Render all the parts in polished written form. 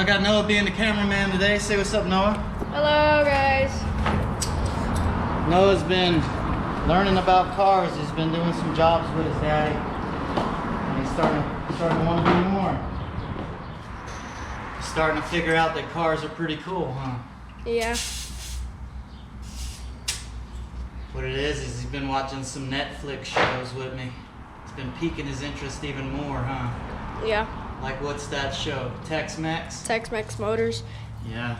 So I got Noah being the cameraman today. Say what's up, Noah. Hello, guys. Noah's been learning about cars. He's been doing some jobs with his daddy. And he's starting to want to do more. He's starting to figure out that cars are pretty cool, huh? Yeah. What it is he's been watching some Netflix shows with me. It's been piquing his interest even more, huh? Yeah. Like what's that show? Tex-Mex? Tex-Mex Motors. Yeah,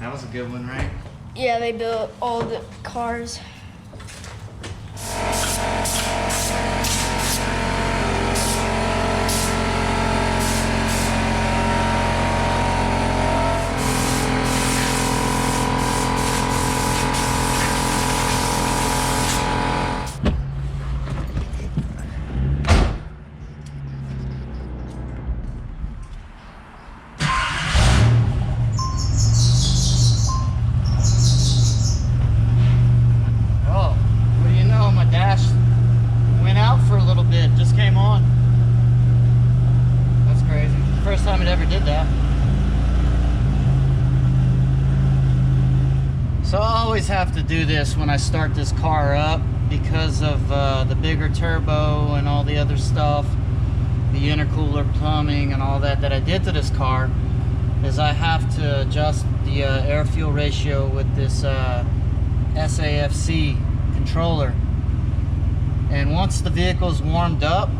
that was a good one, right? Yeah, they built all the cars. Just came on. That's crazy. First time it ever did that. So I always have to do this when I start this car up because of the bigger turbo and all the other stuff, the intercooler plumbing and all that I did to this car, is I have to adjust the air-fuel ratio with this SAFC controller. And once the vehicle's warmed up,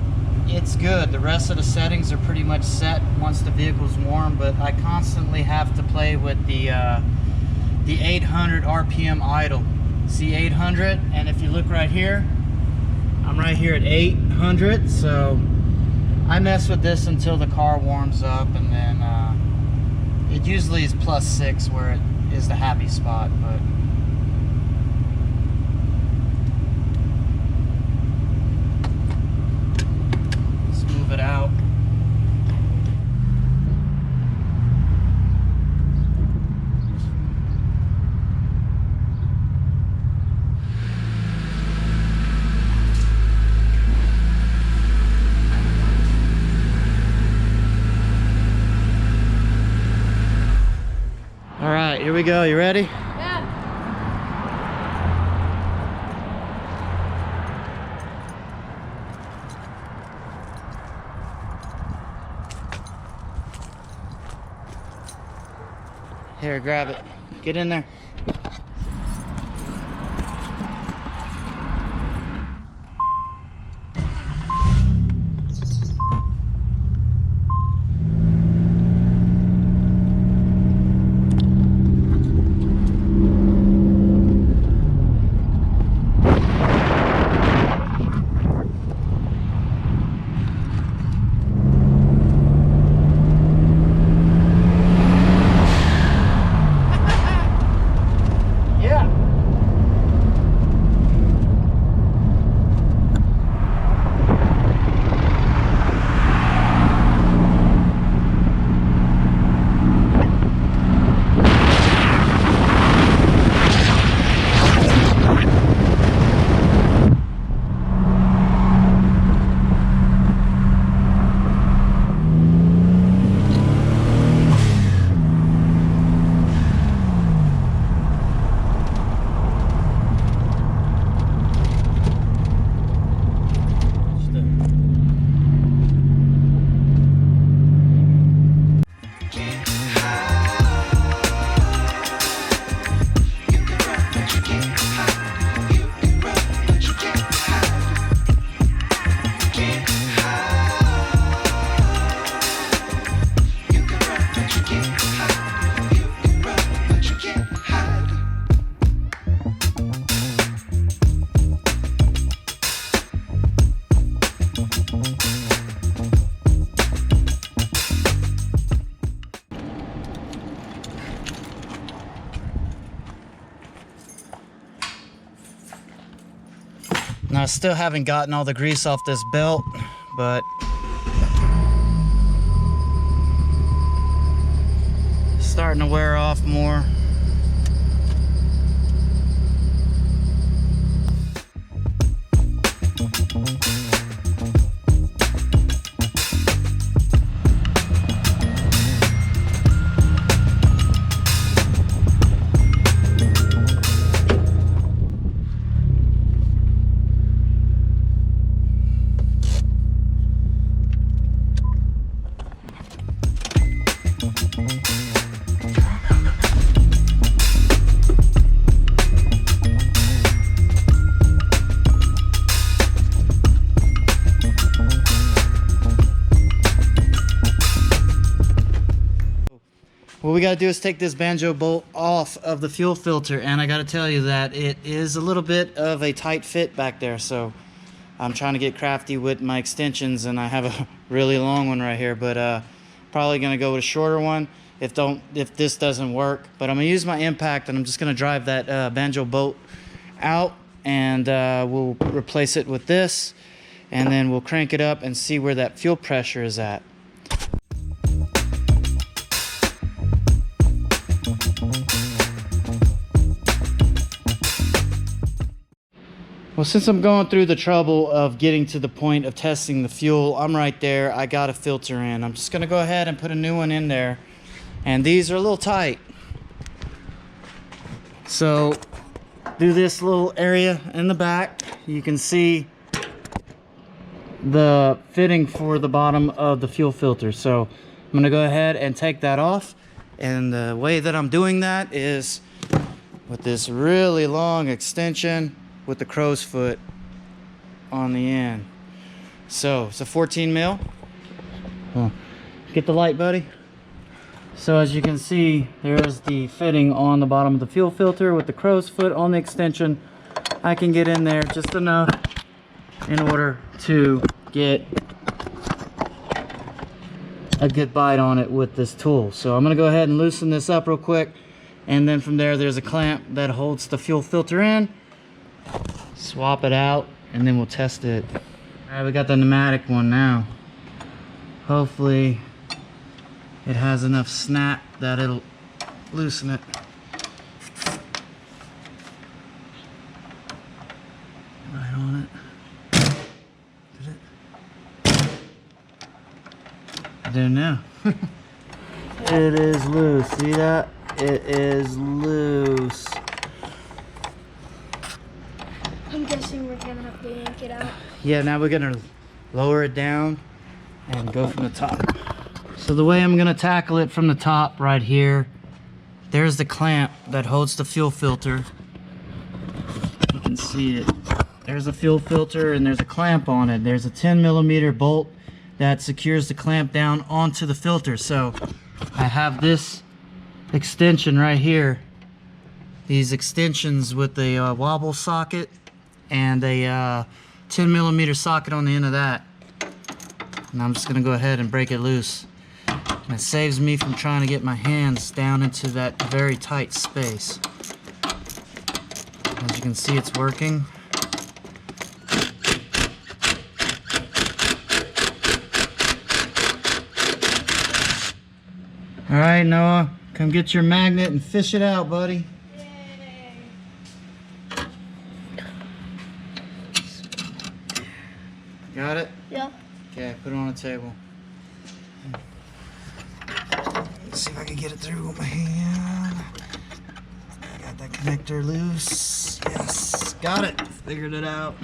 it's good. The rest of the settings are pretty much set once the vehicle's warm, but I constantly have to play with the 800 RPM idle. See 800, and if you look right here, I'm right here at 800, so I mess with this until the car warms up, and then it usually is +6 where it is the happy spot, but it out. All right, here we go. You ready? Yeah. Here, grab it. Get in there. Now I still haven't gotten all the grease off this belt, but it's starting to wear off more. we got to do is take this banjo bolt off of the fuel filter, and I got to tell you that it is a little bit of a tight fit back there, so I'm trying to get crafty with my extensions, and I have a really long one right here, but probably going to go with a shorter one if this doesn't work. But I'm going to use my impact, and I'm just going to drive that banjo bolt out, and we'll replace it with this, and then we'll crank it up and see where that fuel pressure is at. Well, since I'm going through the trouble of getting to the point of testing the fuel, I'm right there. I got a filter in. I'm just going to go ahead and put a new one in there. And these are a little tight. So, through this little area in the back, you can see the fitting for the bottom of the fuel filter. So, I'm going to go ahead and take that off. And the way that I'm doing that is with this really long extension with the crow's foot on the end. So it's a 14 mil. Get the light, buddy. So as you can see, there's the fitting on the bottom of the fuel filter with the crow's foot on the extension. I can get in there just enough in order to get a good bite on it with this tool. So I'm gonna go ahead and loosen this up real quick, and then from there there's a clamp that holds the fuel filter in. Swap it out, and then we'll test it. Alright, we got the pneumatic one now. Hopefully it has enough snap that it'll loosen it. Right on it. Did it? I don't know. It is loose. See that? It is loose. I'm guessing we're gonna have to yank it out. Yeah, now we're gonna lower it down and go from the top. So the way I'm gonna tackle it from the top right here, there's the clamp that holds the fuel filter. You can see it. There's a fuel filter and there's a clamp on it. There's a 10mm bolt that secures the clamp down onto the filter. So I have this extension right here. These extensions with the wobble socket and a 10mm socket on the end of that. And I'm just gonna go ahead and break it loose. And it saves me from trying to get my hands down into that very tight space. As you can see, it's working. All right, Noah, come get your magnet and fish it out, buddy. Got it? Yeah. Okay, put it on the table. Let's see if I can get it through with my hand. I got that connector loose. Yes, got it. Figured it out.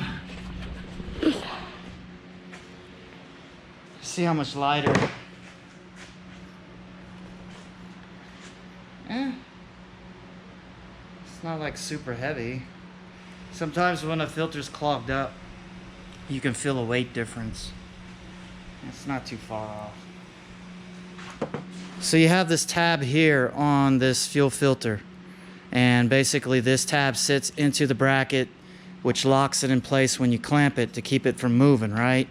See how much lighter. It's not like super heavy. Sometimes when a filter's clogged up, you can feel a weight difference. It's not too far off. So you have this tab here on this fuel filter, and basically this tab sits into the bracket, which locks it in place when you clamp it to keep it from moving, right?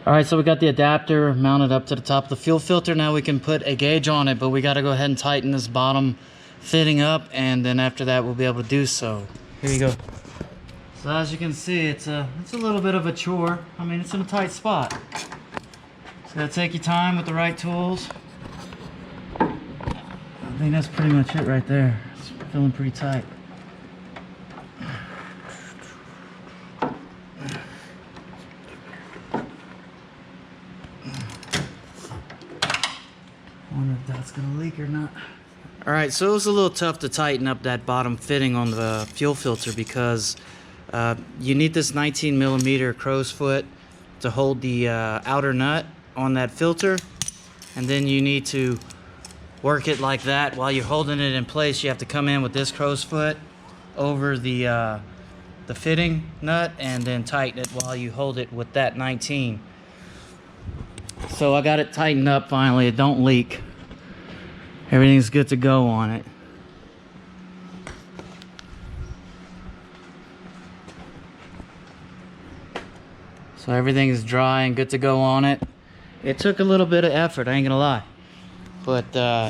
Alright, so we got the adapter mounted up to the top of the fuel filter. Now we can put a gauge on it, but we got to go ahead and tighten this bottom fitting up, and then after that we'll be able to do so. Here you go. So as you can see, it's a little bit of a chore. I mean, it's in a tight spot. It's got to take your time with the right tools. I think that's pretty much it right there. It's feeling pretty tight. Wonder if that's gonna leak or not. All right, so it was a little tough to tighten up that bottom fitting on the fuel filter because you need this 19mm crow's foot to hold the outer nut on that filter, and then you need to work it like that. While you're holding it in place, you have to come in with this crow's foot over the fitting nut and then tighten it while you hold it with that 19. So I got it tightened up finally. It don't leak. Everything's good to go on it. So everything is dry and good to go on it. It took a little bit of effort, I ain't gonna lie. But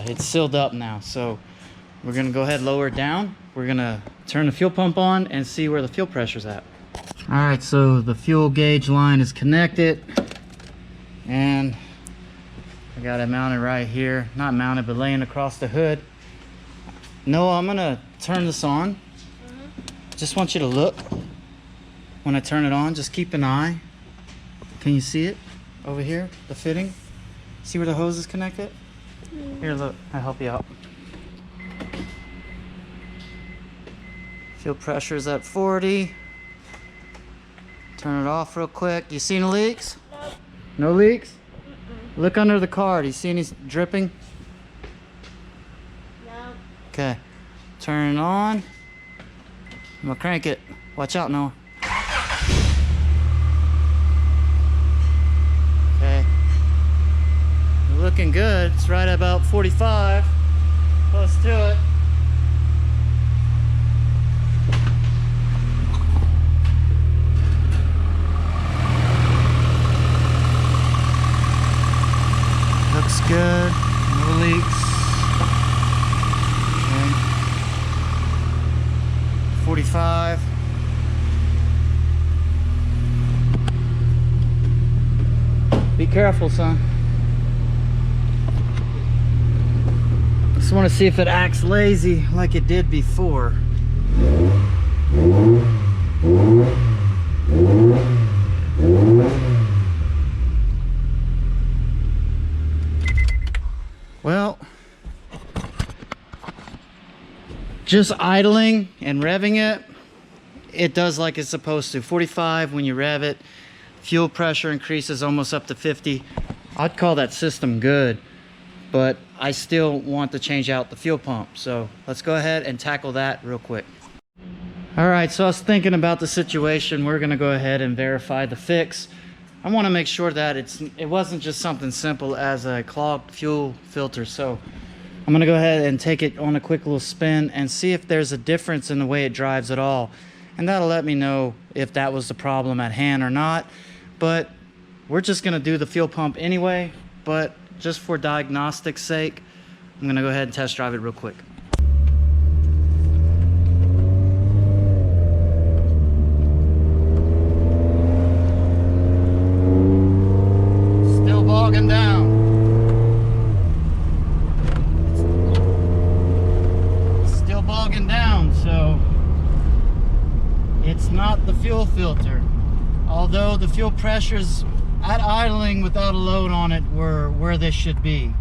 it's sealed up now. So we're gonna go ahead and lower it down. We're gonna turn the fuel pump on and see where the fuel pressure's at. All right, so the fuel gauge line is connected. And I got it mounted right here. Not mounted, but laying across the hood. Noah, I'm gonna turn this on. Just want you to look when I turn it on. Just keep an eye. Can you see it over here? The fitting? See where the hose is connected? Here, look. I'll help you out. Fuel pressure is at 40. Turn it off real quick. Do you see any leaks? Nope. No leaks? Look under the car. Do you see any dripping? No. Okay. Turn it on. I'm gonna crank it. Watch out, Noah. Okay. Looking good. It's right at about 45. Close to it. Looks good. No leaks. Okay. 45. Be careful, son. Just want to see if it acts lazy like it did before. Well, just idling and revving it, it does like it's supposed to. 45 when you rev it. Fuel pressure increases almost up to 50. I'd call that system good, but I still want to change out the fuel pump. So let's go ahead and tackle that real quick. All right, so I was thinking about the situation. We're gonna go ahead and verify the fix. I wanna make sure that it wasn't just something simple as a clogged fuel filter. So I'm gonna go ahead and take it on a quick little spin and see if there's a difference in the way it drives at all. And that'll let me know if that was the problem at hand or not. But we're just gonna do the fuel pump anyway, but just for diagnostic sake, I'm gonna go ahead and test drive it real quick. Still bogging down. Still bogging down, so it's not the fuel filter. Although the fuel pressures at idling without a load on it were where they should be.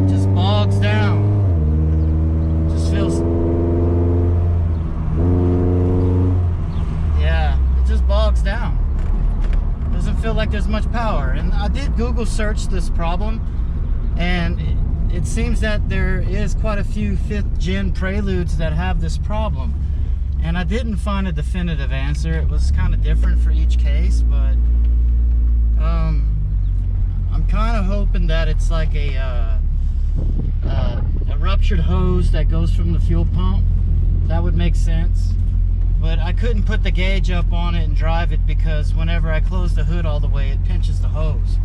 Just bogs down. Just feels... bogs down. Doesn't feel like there's much power. And I did Google search this problem, and it seems that there is quite a few 5th gen Preludes that have this problem. And I didn't find a definitive answer. It was kind of different for each case, but I'm kind of hoping that it's like a ruptured hose that goes from the fuel pump. That would make sense. But I couldn't put the gauge up on it and drive it because whenever I close the hood all the way, it pinches the hose.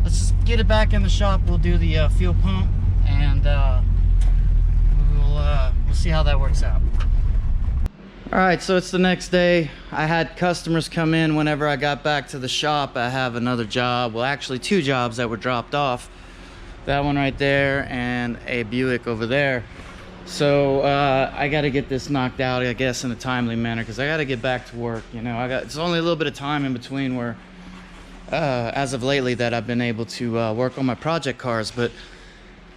Let's just get it back in the shop. We'll do the fuel pump, and we'll see how that works out. All right, so it's the next day. I had customers come in whenever I got back to the shop. I have another job, well, actually 2 jobs that were dropped off. That one right there and a Buick over there. So I got to get this knocked out, I guess, in a timely manner because I got to get back to work. You know, it's only a little bit of time in between where as of lately that I've been able to work on my project cars. But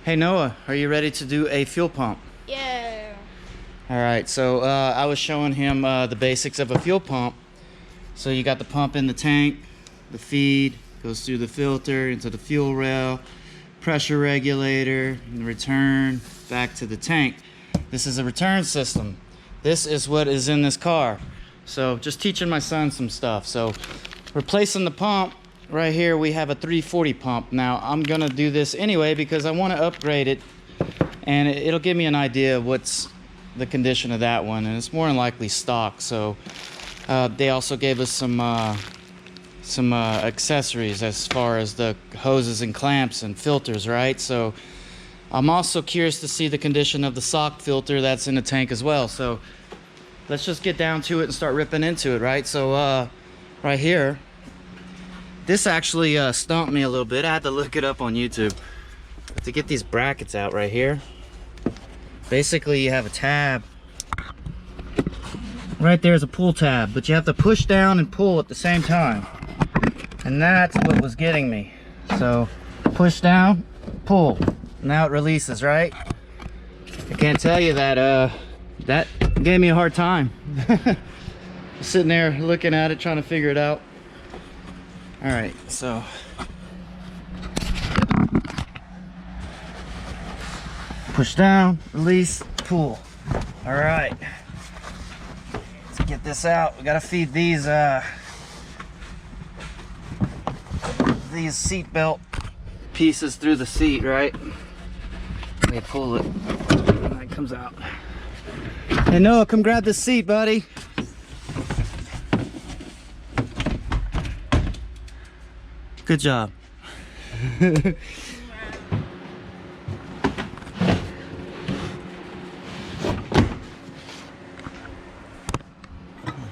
hey Noah, are you ready to do a fuel pump? Yeah. All right, so I was showing him the basics of a fuel pump. So you got the pump in the tank, the feed goes through the filter into the fuel rail, pressure regulator, and return back to the tank. This is a return system. This is what is in this car. So just teaching my son some stuff. So replacing the pump right here, we have a 340 pump. Now I'm gonna do this anyway because I want to upgrade it, and it'll give me an idea of what's the condition of that one, and it's more than likely stock. So they also gave us some accessories as far as the hoses and clamps and filters, right? So I'm also curious to see the condition of the sock filter that's in the tank as well. So let's just get down to it and start ripping into it, right? So right here, this actually stumped me a little bit. I had to look it up on YouTube. To get these brackets out right here, basically you have a tab. Right there is a pull tab, but you have to push down and pull at the same time. And that's what was getting me. So push down, pull. Now it releases, right? I can't tell you that that gave me a hard time. Sitting there looking at it, trying to figure it out. All right, so push down, release, pull. All right, let's get this out. We gotta feed these seat belt pieces through the seat, right? They pull it, and it comes out. Hey Noah, come grab this seat, buddy. Good job. Holy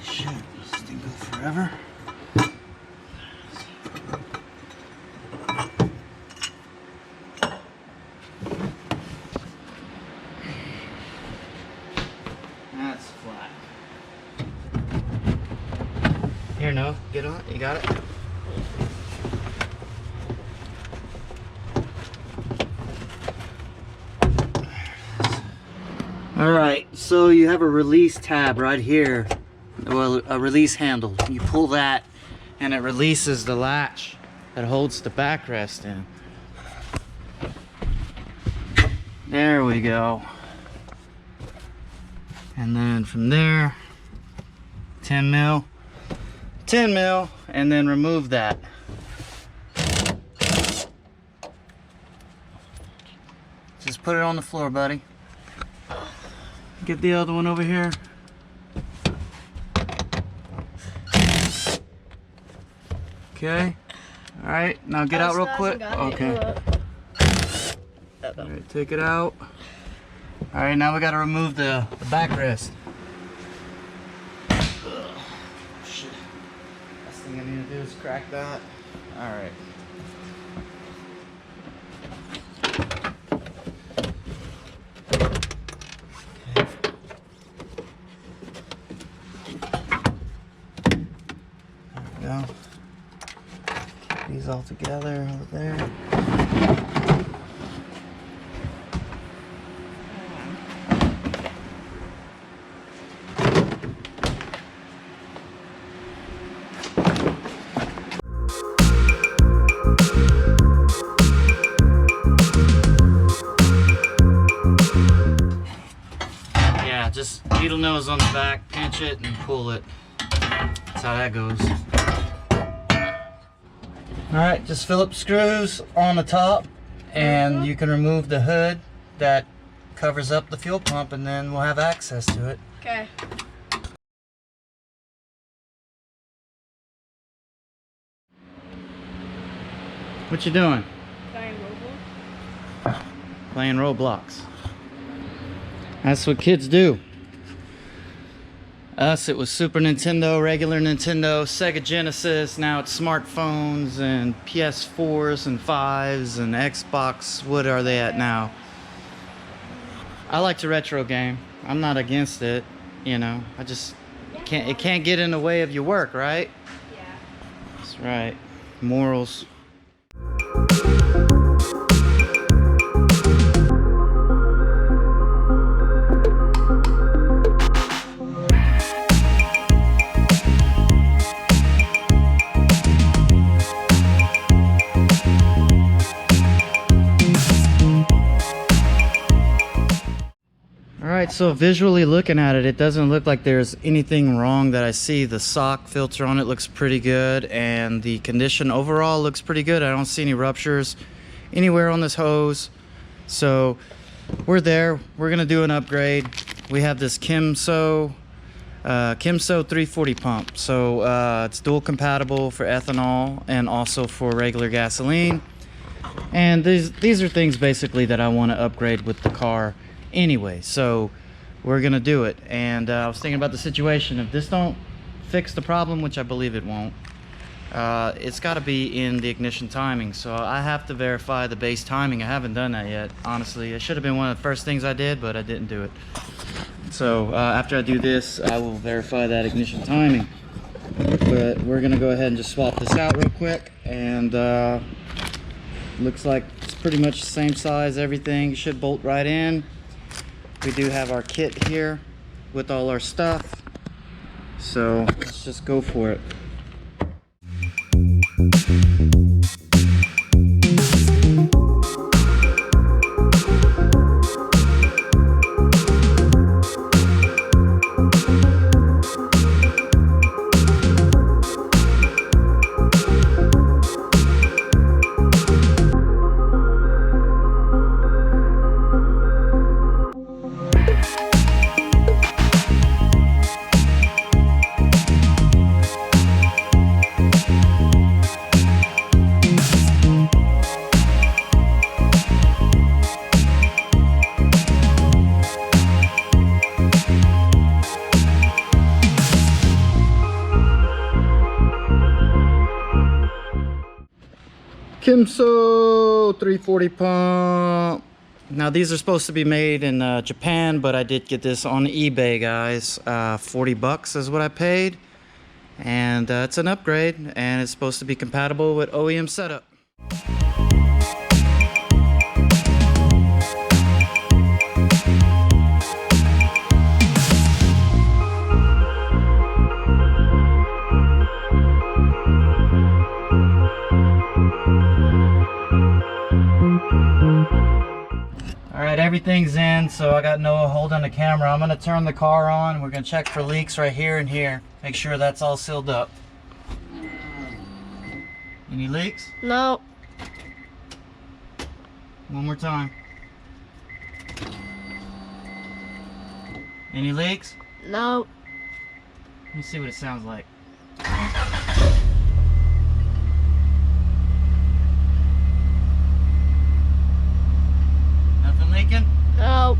shit, this thing go forever. That's flat. Here, no, get on it. You got it? All right, so you have a release tab right here, well, a release handle. You pull that and it releases the latch that holds the backrest in. There we go. And then from there, 10 mil, and then remove that. Just put it on the floor, buddy. Get the other one over here. Okay. All right, now get out real quick. Okay. All right, take it out. All right, now we got to remove the backrest. Shit. Last thing I need to do is crack that. All right. Go. Keep these all together over there. Yeah, just needle nose on the back, pinch it and pull it. That's how that goes. Alright, just Phillips screws on the top, and you can remove the hood that covers up the fuel pump, and then we'll have access to it. Okay. What you doing? Playing Roblox. Playing Roblox. That's what kids do. Us, it was Super Nintendo, regular Nintendo, Sega Genesis. Now it's smartphones and PS4s and 5s and Xbox. What are they at now? I like to retro game. I'm not against it, you know. I just can't. It can't get in the way of your work, right? Yeah. That's right. Morals. Alright, so visually looking at it, it doesn't look like there's anything wrong that I see. The sock filter on it looks pretty good, and the condition overall looks pretty good. I don't see any ruptures anywhere on this hose. So we're there. We're gonna do an upgrade. We have this Kimso 340 pump. So it's dual compatible for ethanol and also for regular gasoline. And these are things basically that I want to upgrade with the car anyway, so we're gonna do it. And I was thinking about the situation. If this don't fix the problem, which I believe it won't, it's got to be in the ignition timing. So I have to verify the base timing. I haven't done that yet, honestly. It should have been one of the first things I did, but I didn't do it. So after I do this, I will verify that ignition timing. But we're gonna go ahead and just swap this out real quick. And looks like it's pretty much the same size, everything. You should bolt right in. We do have our kit here with all our stuff, so let's just go for it. Kimso 340 pump. Now these are supposed to be made in Japan, but I did get this on eBay, guys. 40 bucks is what I paid, and it's an upgrade, and it's supposed to be compatible with OEM setup. Alright, everything's in, so I got Noah holding the camera. I'm going to turn the car on. We're going to check for leaks right here and here. Make sure that's all sealed up. Any leaks? No. One more time. Any leaks? No. Let me see what it sounds like. Nothing leaking? No.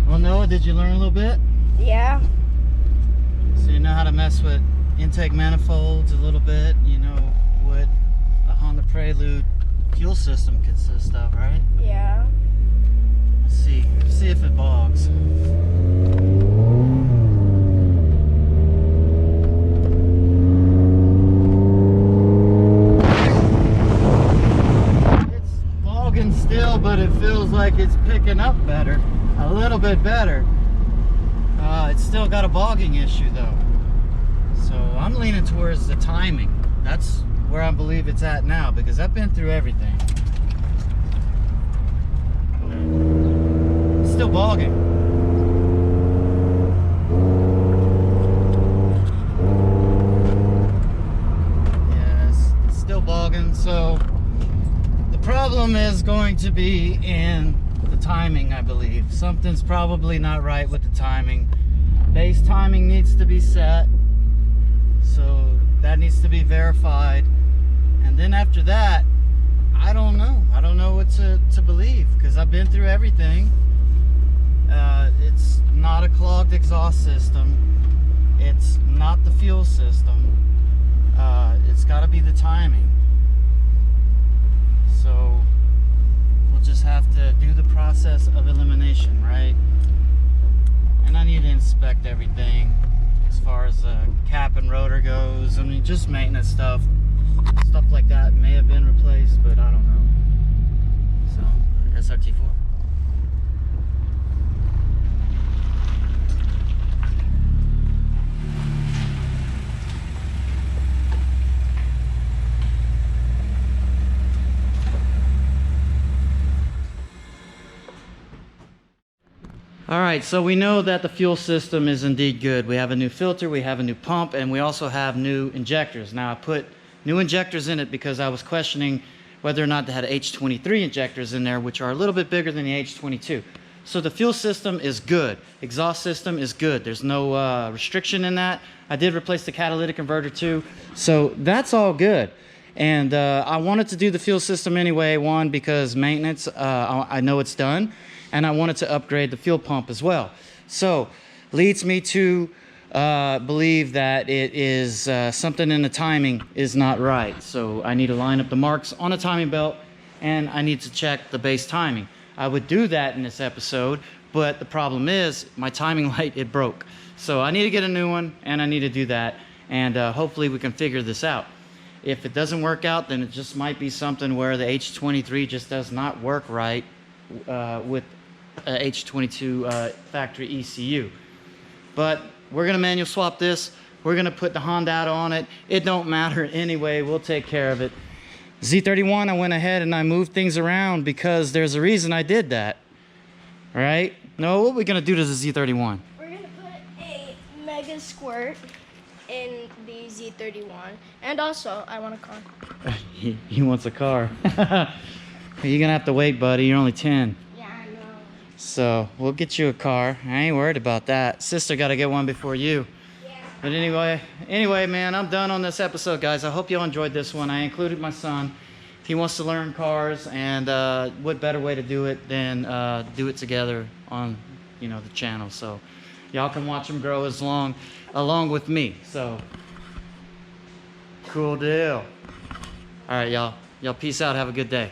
Well, Noah, did you learn a little bit? Yeah. So you know how to mess with intake manifolds a little bit. You know what a Honda Prelude fuel system consists of, right? Yeah. Let's see if it bogs. It's bogging still, but it feels like it's picking up better. A little bit better. It's still got a bogging issue though. So I'm leaning towards the timing. That's where I believe it's at now, because I've been through everything. It's still bogging. Yes, it's still bogging. So the problem is going to be in the timing, I believe. Something's probably not right with the timing. Base timing needs to be set, so that needs to be verified. And then after that, I don't know what to believe, because I've been through everything. It's not a clogged exhaust system. It's not the fuel system. It's got to be the timing. So we'll just have to do the process of elimination, right? And I need to inspect everything as far as cap and rotor goes. I mean, just maintenance stuff like that may have been replaced, but I don't know. So SRT4. All right, so we know that the fuel system is indeed good. We have a new filter, we have a new pump, and we also have new injectors. Now I put new injectors in it because I was questioning whether or not they had H23 injectors in there, which are a little bit bigger than the H22. So the fuel system is good. Exhaust system is good. There's no restriction in that. I did replace the catalytic converter too. So that's all good. And I wanted to do the fuel system anyway, one, because maintenance, I know it's done. And I wanted to upgrade the fuel pump as well. So leads me to believe that it is something in the timing is not right. So I need to line up the marks on the timing belt, and I need to check the base timing. I would do that in this episode, but the problem is my timing light, it broke. So I need to get a new one, and I need to do that, and hopefully we can figure this out. If it doesn't work out, then it just might be something where the H23 just does not work right with H22 factory ECU. But we're gonna manual swap this. We're gonna put the Honda out on it. It don't matter anyway, we'll take care of it. Z31, I went ahead and I moved things around because there's a reason I did that. All right? No, what are we gonna do to the Z31? We're gonna put a mega squirt in the Z31, and also I want a car. He wants a car. You're gonna have to wait, buddy. You're only 10. Yeah, I know. So we'll get you a car. I ain't worried about that. Sister got to get one before you. Yeah. But anyway, man, I'm done on this episode, guys. I hope you all enjoyed this one. I included my son. He wants to learn cars, and what better way to do it than do it together on, the channel. So y'all can watch him grow along with me. So cool deal. All right, y'all. Y'all peace out. Have a good day.